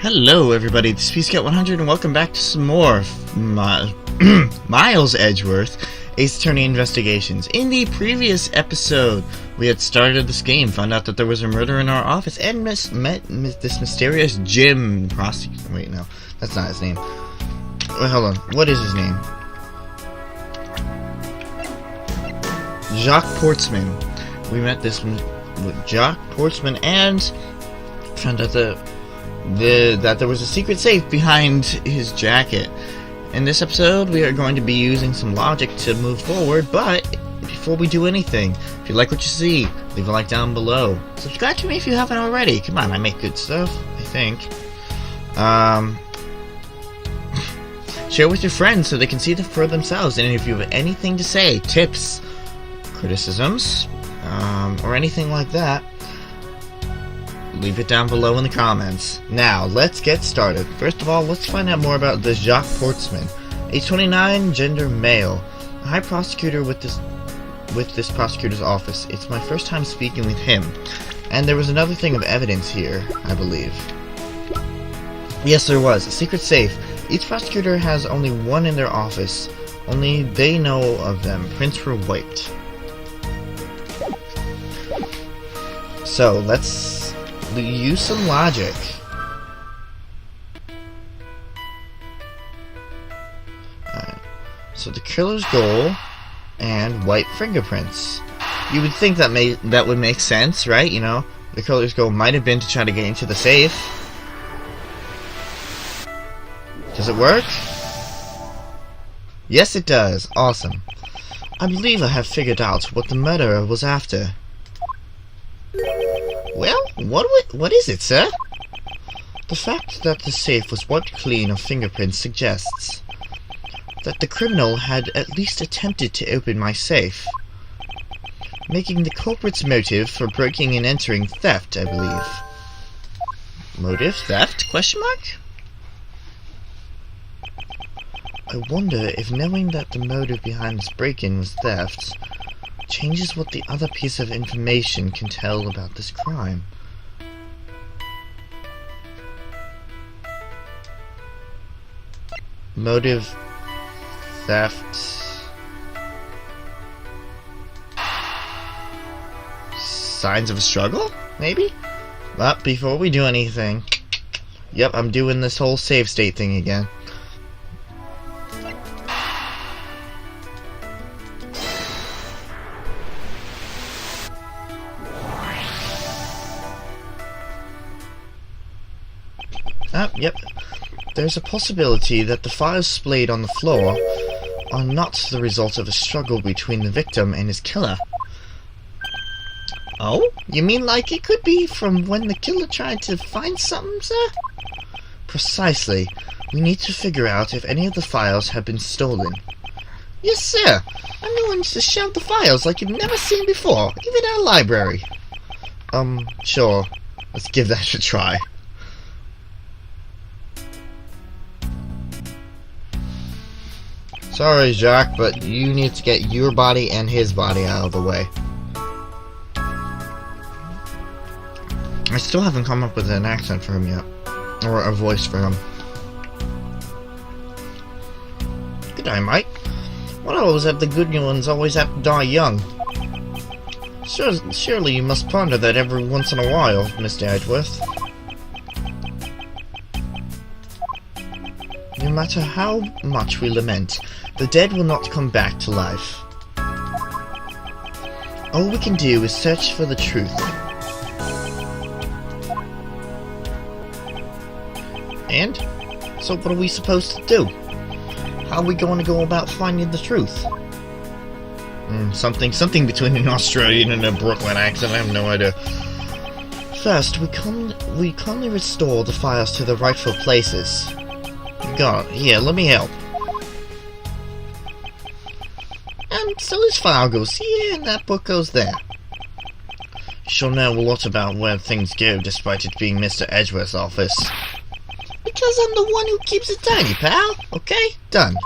Hello everybody, this is pt.2 and welcome back to some more Miles Edgeworth Ace Attorney Investigations. In the previous episode, we had started this game, found out that there was a murder in our office, and met this mysterious Jim prosecutor. Wait, no, that's not his name. Wait, hold on, what is his name? Jacques Portsman. We met this with Jacques Portsman and found out that there was a secret safe behind his jacket. In this episode, we are going to be using some logic to move forward, but before we do anything, if you like what you see, leave a like down below. Subscribe to me if you haven't already. Come on, I make good stuff, I think. Share with your friends so they can see it for themselves, and if you have anything to say, tips, criticisms, or anything like that, leave it down below in the comments. Now, let's get started. First of all, let's find out more about this Jacques Portsman. Age 29, gender male. A high prosecutor with this prosecutor's office. It's my first time speaking with him. And there was another thing of evidence here, I believe. Yes, there was. A secret safe. Each prosecutor has only one in their office. Only they know of them. Prints were wiped. So, let's use some logic. Alright. So the killer's goal and white fingerprints. You would think that would make sense, right? You know, the killer's goal might have been to try to get into the safe. Does it work? Yes, it does. Awesome. I believe I have figured out what the murderer was after. Well, what is it, sir? The fact that the safe was wiped clean of fingerprints suggests that the criminal had at least attempted to open my safe, making the culprit's motive for breaking and entering theft, I believe. Motive? Theft? Question mark? I wonder if knowing that the motive behind this break-in was theft changes what the other piece of information can tell about this crime. Motive, theft, signs of a struggle, maybe? But before we do anything, yep, I'm doing this whole save state thing again. Yep. There's a possibility that the files splayed on the floor are not the result of a struggle between the victim and his killer. Oh? You mean like it could be from when the killer tried to find something, sir? Precisely. We need to figure out if any of the files have been stolen. Yes, sir. I'm the one to shelve the files like you've never seen before, even our library. Sure. Let's give that a try. Sorry, Jacques, but you need to get your body and his body out of the way. I still haven't come up with an accent for him yet. Or a voice for him. Good day, mate. What always have the good ones always have to die young? Surely you must ponder that every once in a while, Mr. Edgeworth. No matter how much we lament, the dead will not come back to life. All we can do is search for the truth. And? So what are we supposed to do? How are we going to go about finding the truth? Something between an Australian and a Brooklyn accent, I have no idea. First, we calmly restore the files to their rightful places. God, here, let me help. And so this file goes here, and that book goes there. You shall know a lot about where things go, despite it being Mr. Edgeworth's office. Because I'm the one who keeps it tiny, pal. Okay? Done.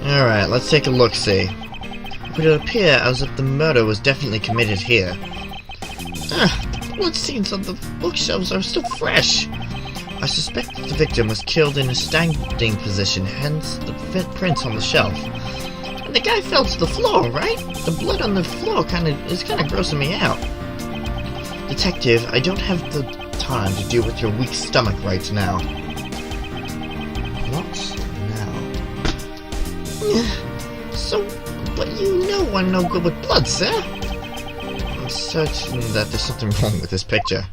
Alright, let's take a look-see. It would appear as if the murder was definitely committed here. bloodstains on the bookshelves are still fresh. I suspect that the victim was killed in a standing position, hence the prints on the shelf. And the guy fell to the floor, right? The blood on the floor is kind of grossing me out. Detective, I don't have the time to deal with your weak stomach right now. What now? So, but you know I'm no good with blood, sir. I'm certain that there's something wrong with this picture.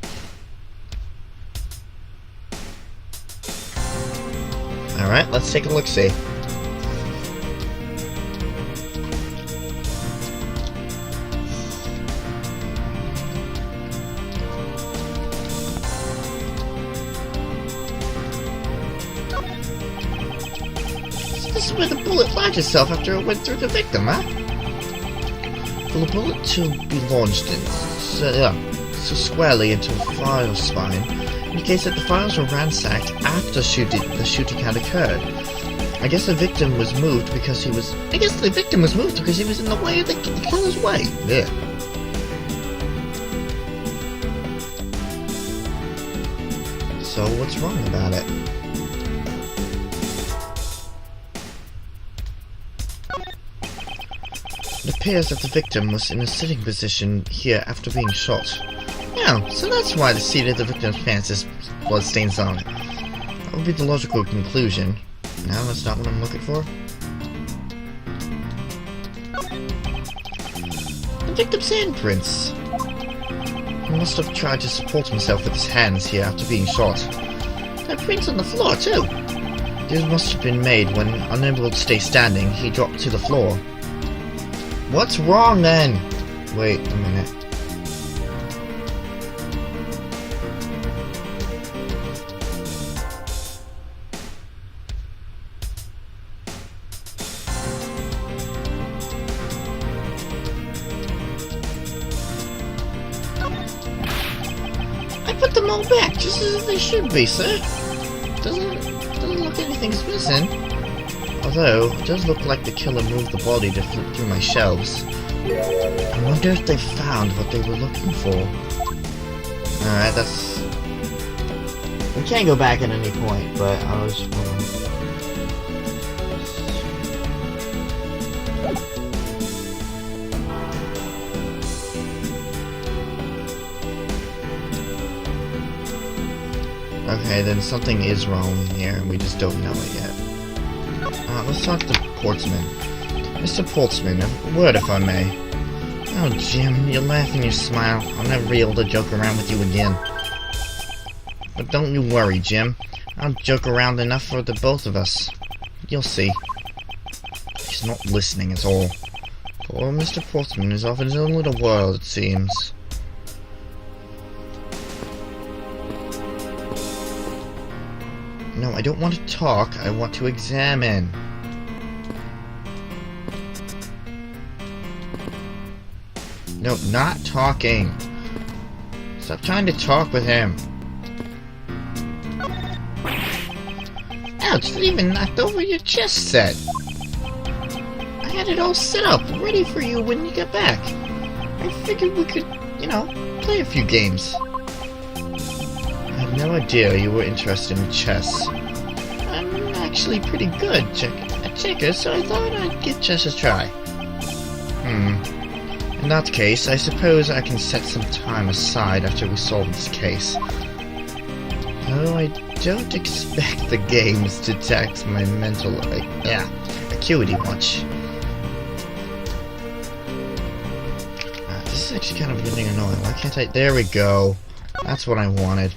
Alright, let's take a look-see. This is where the bullet lodged itself after it went through the victim, huh? For the bullet to be launched so squarely into a file spine indicates that the files were ransacked after the shooting had occurred. I guess the victim was moved because he was... in the way of the killer's way. Yeah. So what's wrong about it? It appears that the victim was in a sitting position here after being shot. Yeah, so that's why the seat of the victim's pants has bloodstains on it. That would be the logical conclusion. Now that's not what I'm looking for. The victim's handprints. He must have tried to support himself with his hands here after being shot. There are prints on the floor too. These must have been made when, unable to stay standing, he dropped to the floor. What's wrong then? Wait a minute. I put them all back just as they should be, sir. Doesn't look anything's missing. Although, it does look like the killer moved the body to flip through my shelves. I wonder if they found what they were looking for. Alright, that's... we can't go back at any point, but I was wondering. Okay, then something is wrong here, and we just don't know it yet. Let's talk to Portsman. Mr. Portsman, a word if I may. Oh, Jim, you laugh and you smile. I'll never be able to joke around with you again. But don't you worry, Jim. I'll joke around enough for the both of us. You'll see. He's not listening at all. Poor Mr. Portsman is off in his own little world, it seems. No, I don't want to talk. I want to examine. No, not talking. Stop trying to talk with him. Ouch, that even knocked over your chest set. I had it all set up, ready for you when you got back. I figured we could, you know, play a few games. I had no idea you were interested in chess. I'm actually pretty good at checkers, so I thought I'd give chess a try. In that case, I suppose I can set some time aside after we solve this case. Though I don't expect the games to tax my mental, acuity much. This is actually kind of getting annoying. Why can't I? There we go. That's what I wanted.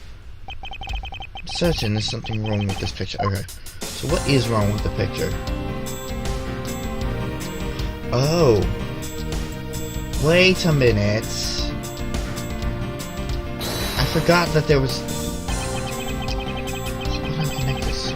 I'm certain there's something wrong with this picture. Okay. So what is wrong with the picture? Oh. Wait a minute. I forgot that there was... How do I connect this?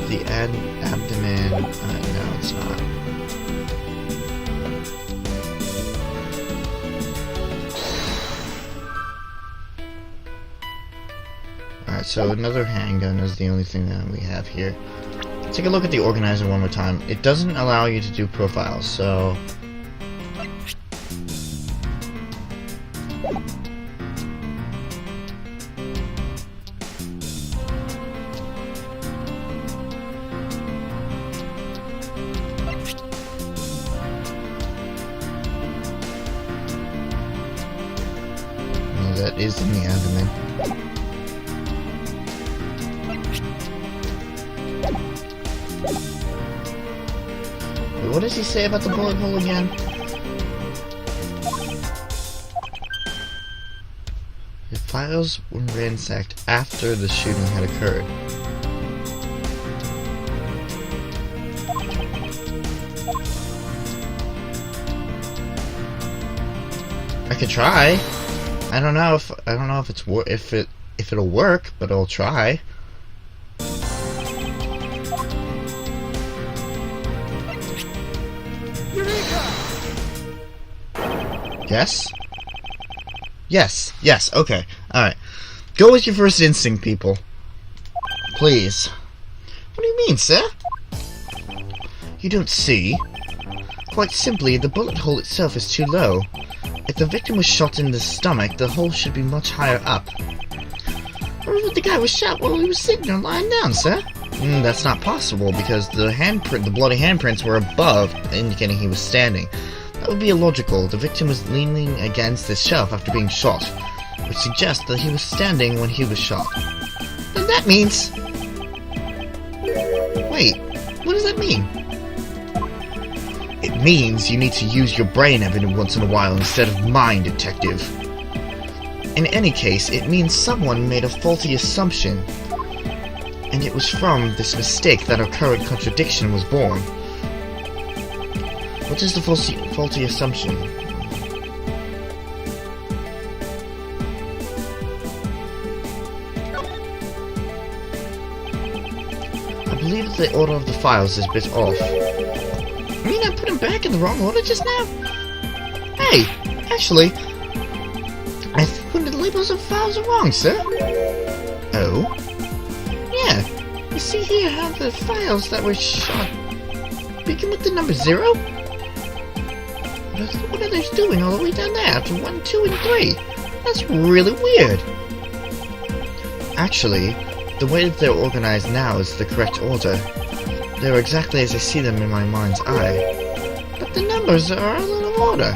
The abdomen... no, it's not. Alright, so another handgun is the only thing that we have here. Take a look at the organizer one more time. It doesn't allow you to do profiles, so... well, that is in the abdomen. What does he say about the bullet hole again? The files were ransacked after the shooting had occurred. I could try. I don't know if it'll work, but I'll try. Yes? Yes, yes, okay. Alright. Go with your first instinct, people. Please. What do you mean, sir? You don't see? Quite simply, the bullet hole itself is too low. If the victim was shot in the stomach, the hole should be much higher up. Or if the guy was shot while he was sitting or lying down, sir? That's not possible, because the bloody handprints were above, indicating he was standing. That would be illogical. The victim was leaning against this shelf after being shot, which suggests that he was standing when he was shot. Then that means... Wait, what does that mean? It means you need to use your brain every once in a while instead of mine, detective. In any case, it means someone made a faulty assumption, and it was from this mistake that our current contradiction was born. What is the faulty assumption? I believe the order of the files is a bit off. I mean, I put them back in the wrong order just now? Hey, actually, I think one of the labels of files are wrong, sir. Oh? Yeah, you see here how the files that were shot begin with the number 0? What are they doing all the way down there after 1, 2, and 3? That's really weird. Actually, the way that they're organized now is the correct order. They're exactly as I see them in my mind's eye. But the numbers are out of order.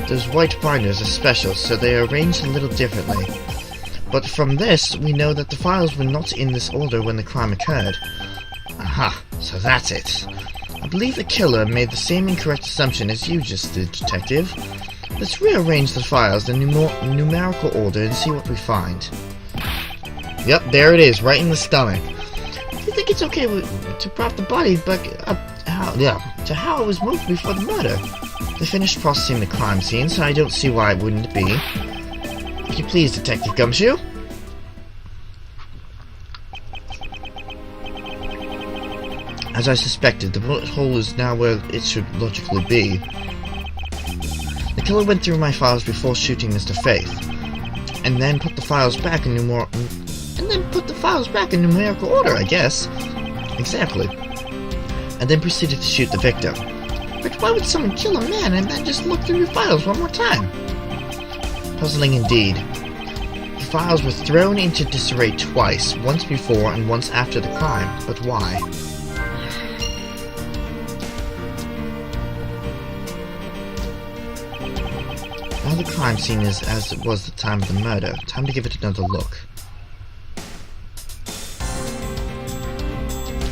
Those white binders are special, so they are arranged a little differently. But from this, we know that the files were not in this order when the crime occurred. Aha, so that's it. I believe the killer made the same incorrect assumption as you just did, detective. Let's rearrange the files in numerical order and see what we find. Yep, there it is, right in the stomach. Do you think it's okay to prop the body back up to how it was moved before the murder? They finished processing the crime scene, so I don't see why it wouldn't be. If you please, Detective Gumshoe. As I suspected, the bullet hole is now where it should logically be. The killer went through my files before shooting Mr. Faith, and then put the files back in numerical order, I guess. Exactly. And then proceeded to shoot the victim. But why would someone kill a man and then just look through your files one more time? Puzzling indeed. The files were thrown into disarray twice, once before and once after the crime, but why? Now the crime scene is as it was the time of the murder. Time to give it another look.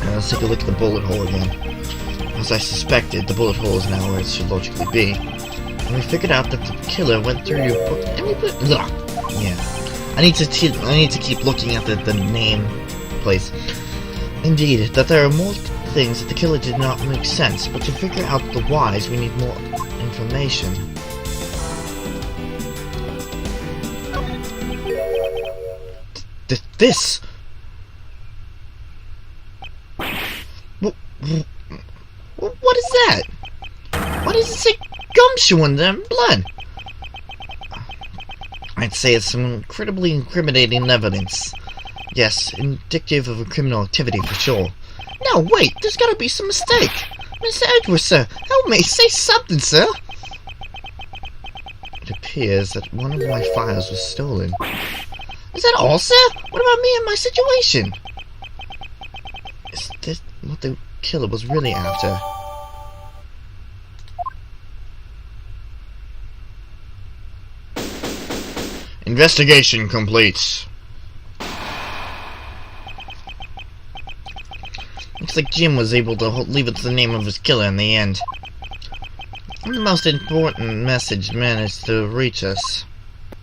Let's take a look at the bullet hole again. As I suspected, the bullet hole is now where it should logically be. And we figured out that the killer went through your book and he put... Yeah. I need to keep looking at the name place. Indeed, that there are more things that the killer did not make sense, but to figure out the whys, we need more information. This... What is that? Why does it say Gumshoe in the blood? I'd say it's some incredibly incriminating evidence. Yes, indicative of a criminal activity for sure. No, wait, there's gotta be some mistake. Mr. Edgeworth, sir, help me, say something, sir. It appears that one of my files was stolen. Is that all, sir? What about me and my situation? Is this what the killer was really after? Investigation complete. Looks like Jim was able to leave it to the name of his killer in the end. And the most important message managed to reach us.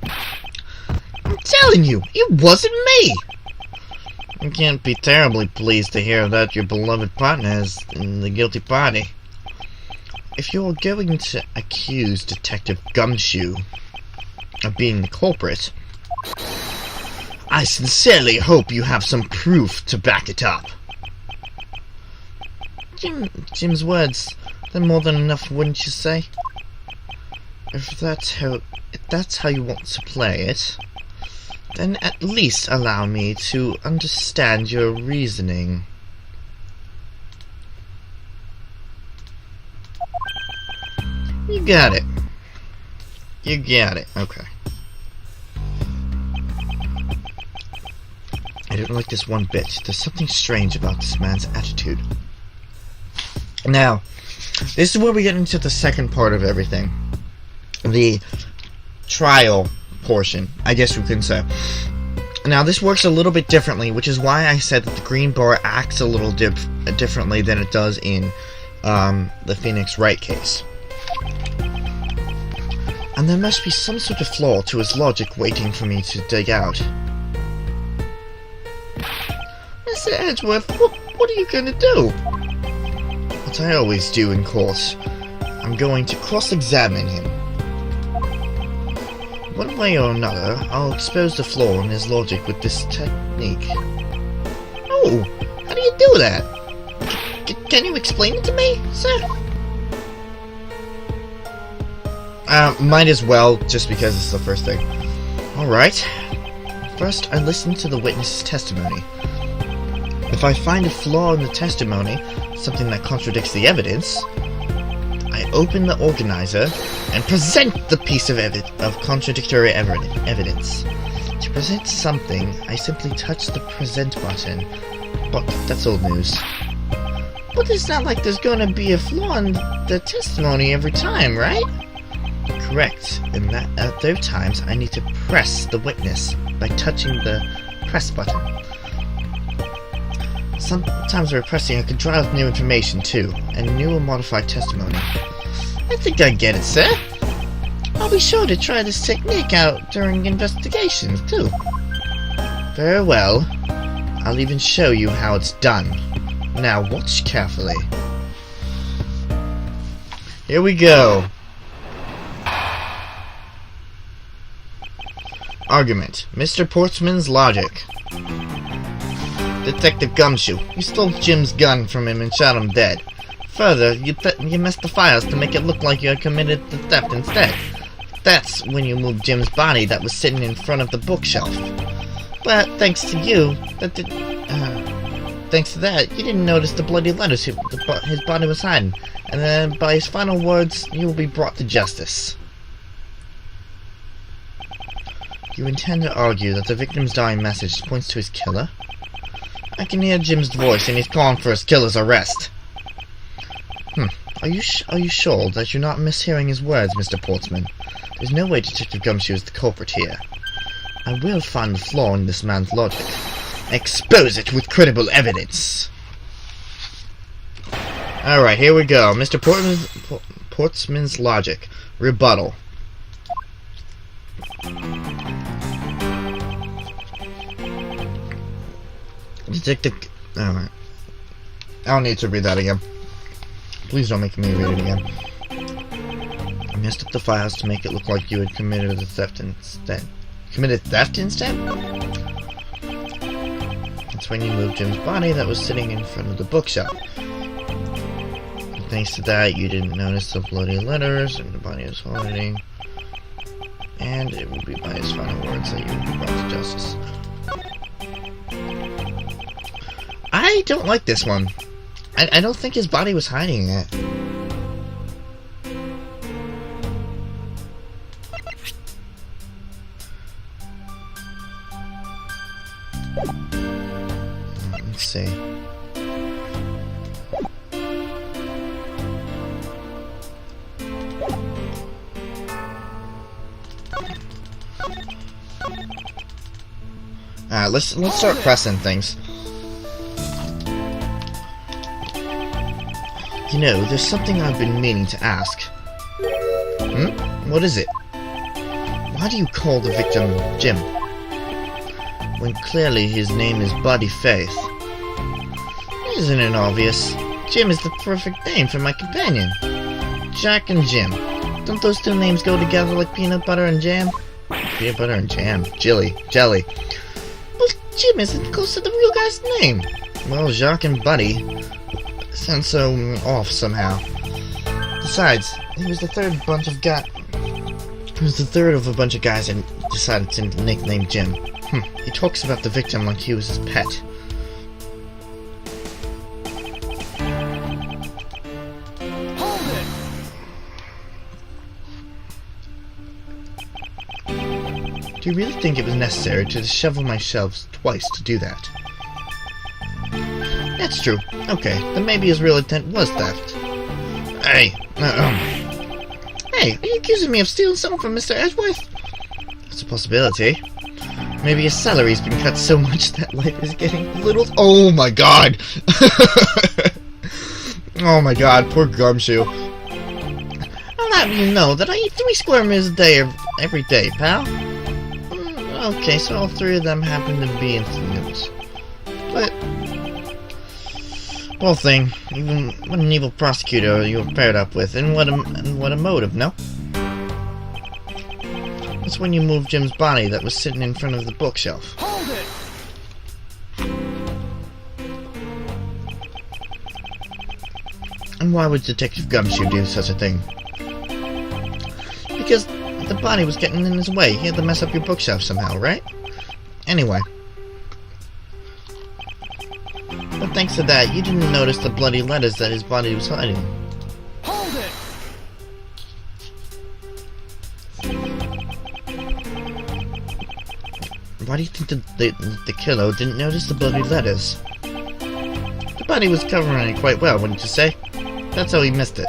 I'm telling you, it wasn't me! You can't be terribly pleased to hear that your beloved partner is in the guilty party. If you're going to accuse Detective Gumshoe of being the culprit, I sincerely hope you have some proof to back it up. Jim's words, they're more than enough, wouldn't you say? If that's how you want to play it, then at least allow me to understand your reasoning. You got it. You got it. Okay. I don't like this one bit. There's something strange about this man's attitude. Now, this is where we get into the second part of everything. The trial portion, I guess we can say. Now, this works a little bit differently, which is why I said that the green bar acts a little differently than it does in the Phoenix Wright case. And there must be some sort of flaw to his logic waiting for me to dig out. Mr. Edgeworth, what are you going to do? What I always do in court. I'm going to cross-examine him. One way or another, I'll expose the flaw in his logic with this technique. Oh, how do you do that? Can you explain it to me, sir? Might as well, just because it's the first thing. Alright. First, I listen to the witness's testimony. If I find a flaw in the testimony, something that contradicts the evidence, I open the organizer and present the piece of contradictory evidence. To present something, I simply touch the present button. But that's old news. But it's not like there's going to be a flaw in the testimony every time, right? Correct. And that at those times, I need to press the witness by touching the press button. Sometimes we're pressing, I could draw out new information too, and new or modified testimony. I think I get it, sir. I'll be sure to try this technique out during investigations too. Very well. I'll even show you how it's done. Now watch carefully. Here we go. Argument. Mr. Portsman's logic. Detective Gumshoe, you stole Jim's gun from him and shot him dead. Further, you messed the files to make it look like you had committed the theft instead. That's when you moved Jim's body that was sitting in front of the bookshelf. But thanks to you, thanks to that, you didn't notice the bloody letters his body was hiding. And then, by his final words, you will be brought to justice. You intend to argue that the victim's dying message points to his killer? I can hear Jim's voice, and he's calling for his killer's arrest. Are you sure that you're not mishearing his words, Mr. Portsman? There's no way Detective Gumshoe is the culprit here. I will find the flaw in this man's logic. Expose it with credible evidence. Alright, here we go. Mr. Portsman's logic. Rebuttal. Detective... Alright. I don't need to read that again. Please don't make me read it again. I messed up the files to make it look like you had committed the theft instead. Committed theft instead? That's when you moved Jim's body that was sitting in front of the bookshelf. And thanks to that, you didn't notice the bloody letters and the body was hiding. And it will be by his final words that you will be brought to justice. I don't like this one. I don't think his body was hiding it. Let's see. Let's start pressing things. You know, there's something I've been meaning to ask. What is it? Why do you call the victim Jim, when clearly his name is Buddy Faith? Isn't it obvious? Jim is the perfect name for my companion. Jack and Jim. Don't those two names go together like peanut butter and jam? Peanut butter and jam. Jelly. Well, Jim isn't close to the real guy's name. Well, Jacques and Buddy sound so off somehow. Besides, he was the third of a bunch of guys that decided to nickname Jim. He talks about the victim like he was his pet. Do you really think it was necessary to shovel my shelves twice to do that? That's true. Okay, then maybe his real intent was theft. Hey, Hey, are you accusing me of stealing something from Mr. Edgeworth? That's a possibility. Maybe his salary's been cut so much that life is getting belittled. Oh my god! Oh my god, poor Gumshoe. I'll have you know that I eat 3 square meals a day every day, pal. Okay, so all 3 of them happen to be instant noodles. But whole thing, even what an evil prosecutor you were paired up with, and what a motive, no? That's when you moved Jim's body that was sitting in front of the bookshelf. Hold it! And why would Detective Gumshoe do such a thing? Because the body was getting in his way. He had to mess up your bookshelf somehow, right? Anyway. But thanks to that, you didn't notice the bloody letters that his body was hiding. Hold it! Why do you think the killer didn't notice the bloody letters? The body was covering it quite well, wouldn't you say? That's how he missed it.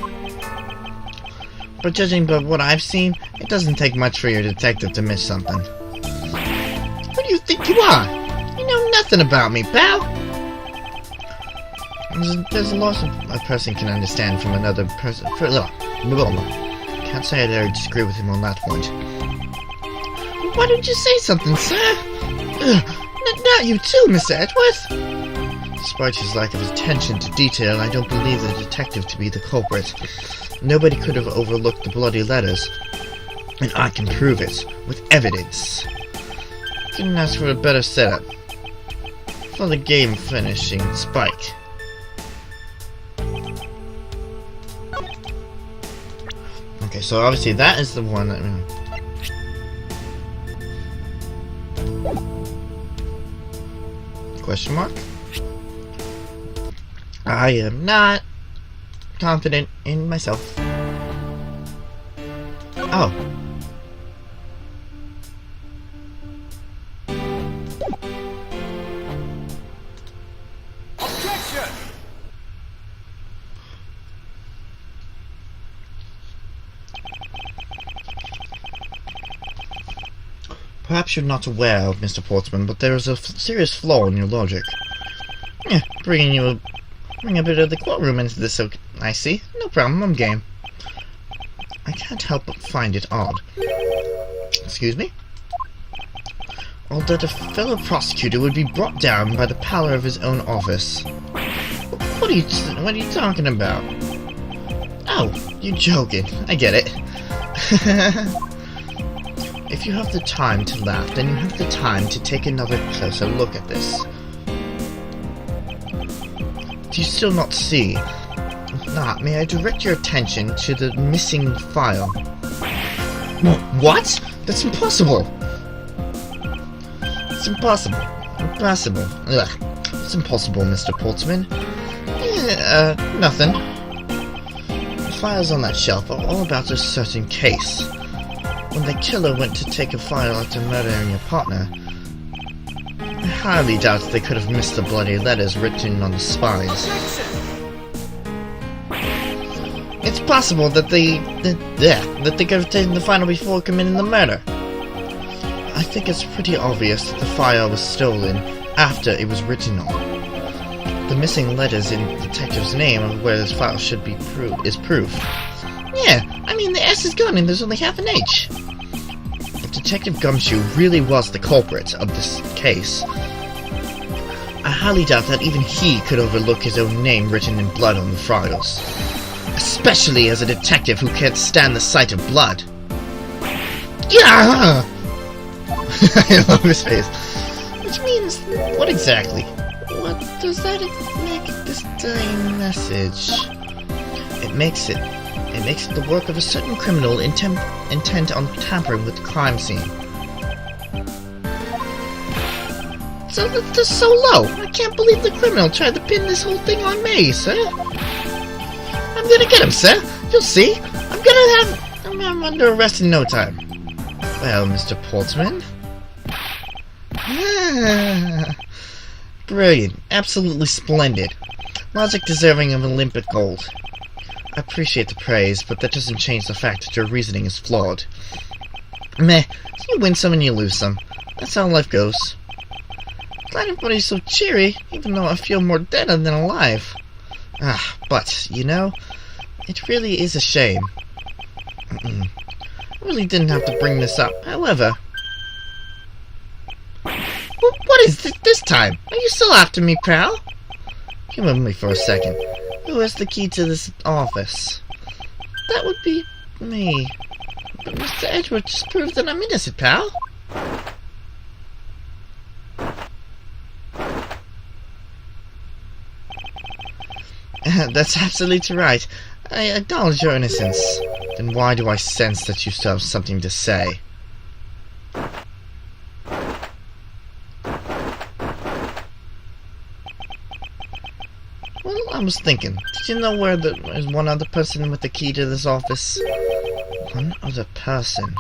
But judging by what I've seen, it doesn't take much for your detective to miss something. Who do you think you are? You know nothing about me, pal! There's a loss a person can understand from another person. Can't say I dare disagree with him on that point. Why don't you say something, sir? Not you too, Mr. Edgeworth! Despite his lack of attention to detail, I don't believe the detective to be the culprit. Nobody could have overlooked the bloody letters. And I can prove it, with evidence. Couldn't ask for a better setup. For the game finishing spike. Okay, so obviously that is the one that... Question mark? I am not confident in myself. Oh. Objection! Perhaps you're not aware, Mr. Portsman, but there is a serious flaw in your logic. Bring a bit of the courtroom into this, so I see. No problem, I'm game. I can't help but find it odd. Excuse me? Or that a fellow prosecutor would be brought down by the power of his own office. What are you talking about? Oh, you're joking. I get it. If you have the time to laugh, then you have the time to take another closer look at this. Do you still not see? If not, may I direct your attention to the missing file? What? That's impossible! It's impossible. Impossible. Ugh. It's impossible, Mr. Portsman. Nothing. The files on that shelf are all about a certain case. When the killer went to take a file after murdering your partner, I highly doubt they could have missed the bloody letters written on the spines. It's possible that they could have taken the file before committing the murder. I think it's pretty obvious that the file was stolen after it was written on. The missing letters in the detective's name of where this file should be is proof. Yeah, I mean the S is gone and there's only half an H. If Detective Gumshoe really was the culprit of this case, I highly doubt that even he could overlook his own name written in blood on the files. Especially as a detective who can't stand the sight of blood. Yeah! I love his face. Which means, what exactly? What does that make this dying message? It makes it the work of a certain criminal intent on tampering with the crime scene. So that's so low. I can't believe the criminal tried to pin this whole thing on me, sir. I'm gonna get him, sir. You'll see. I'm gonna have him under arrest in no time. Well, Mr. Portsman. Brilliant. Absolutely splendid. Logic deserving of Olympic gold. I appreciate the praise, but that doesn't change the fact that your reasoning is flawed. Meh. You win some and you lose some. That's how life goes. Glad everybody's so cheery, even though I feel more dead than alive. But, you know, it really is a shame. I really didn't have to bring this up. However... What is this time? Are you still after me, pal? Humor me for a second. Who has the key to this office? That would be me. But Mr. Edgeworth just proved that I'm innocent, pal. That's absolutely right. I acknowledge your innocence. Then why do I sense that you still have something to say? Well, I was thinking. Did you know where there's one other person with the key to this office? One other person.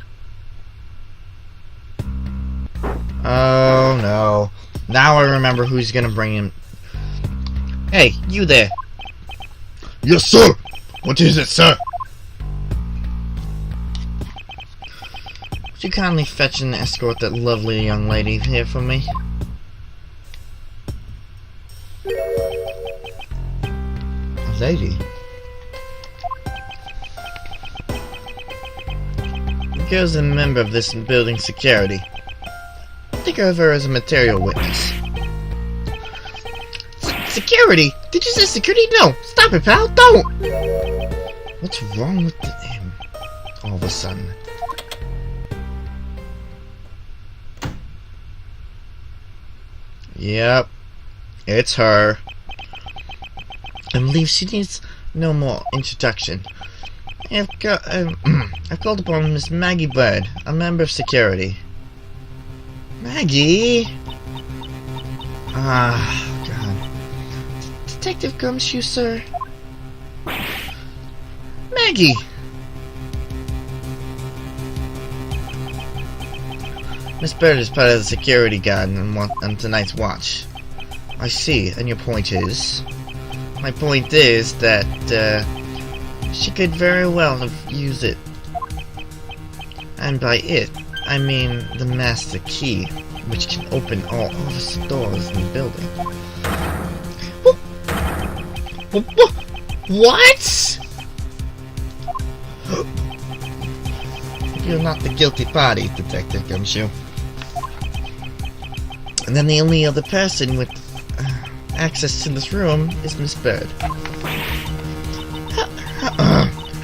Oh no. Now I remember who's gonna bring him. Hey, you there. Yes, sir. What is it, sir? Would you kindly fetch and escort that lovely young lady here for me? A lady? The girl's a member of this building's security. Think of her as a material witness. Security? Did you say security? No! Stop it, pal! Don't! What's wrong with him all of a sudden? Yep. It's her. I believe she needs no more introduction. I've called upon Miss Maggie Bird, a member of security. Maggie? God. Detective Gumshoe, sir. Maggie! Miss Bird is part of the security guard on tonight's watch. I see, and your point is? My point is that, she could very well have used it. And by it, I mean the master key, which can open all office doors in the building. What? You're not the guilty party, Detective Gumshoe. And then the only other person with access to this room is Miss Bird.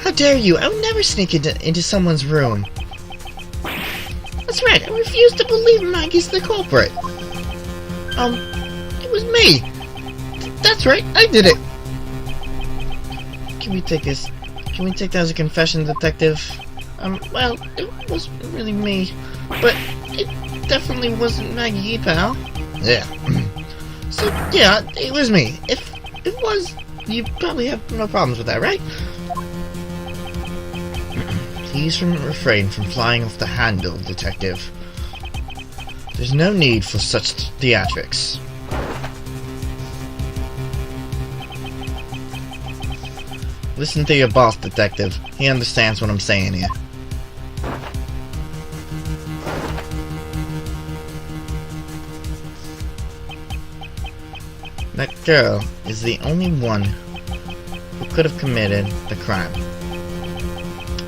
How dare you? I would never sneak into someone's room. That's right, I refuse to believe Maggie's the culprit. It was me. That's right, I did it. Can we take that as a confession, Detective? Well, it wasn't really me, but it definitely wasn't Maggie, pal. Yeah. So, yeah, it was me. If it was, you probably have no problems with that, right? Please refrain from flying off the handle, Detective. There's no need for such theatrics. Listen to your boss, Detective. He understands what I'm saying here. That girl is the only one who could have committed the crime.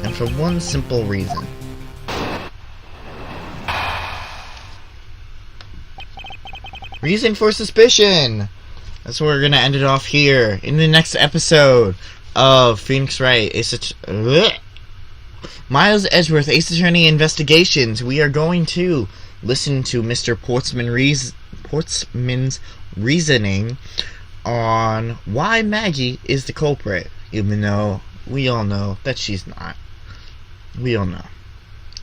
And for one simple reason. Reason for suspicion! That's where we're gonna end it off here. In the next episode of Phoenix Wright, Miles Edgeworth, Ace Attorney Investigations, we are going to listen to Mr. Portsman's reasoning on why Maggie is the culprit, even though we all know that she's not. We all know.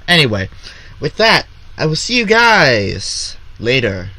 Anyway, with that, I will see you guys later.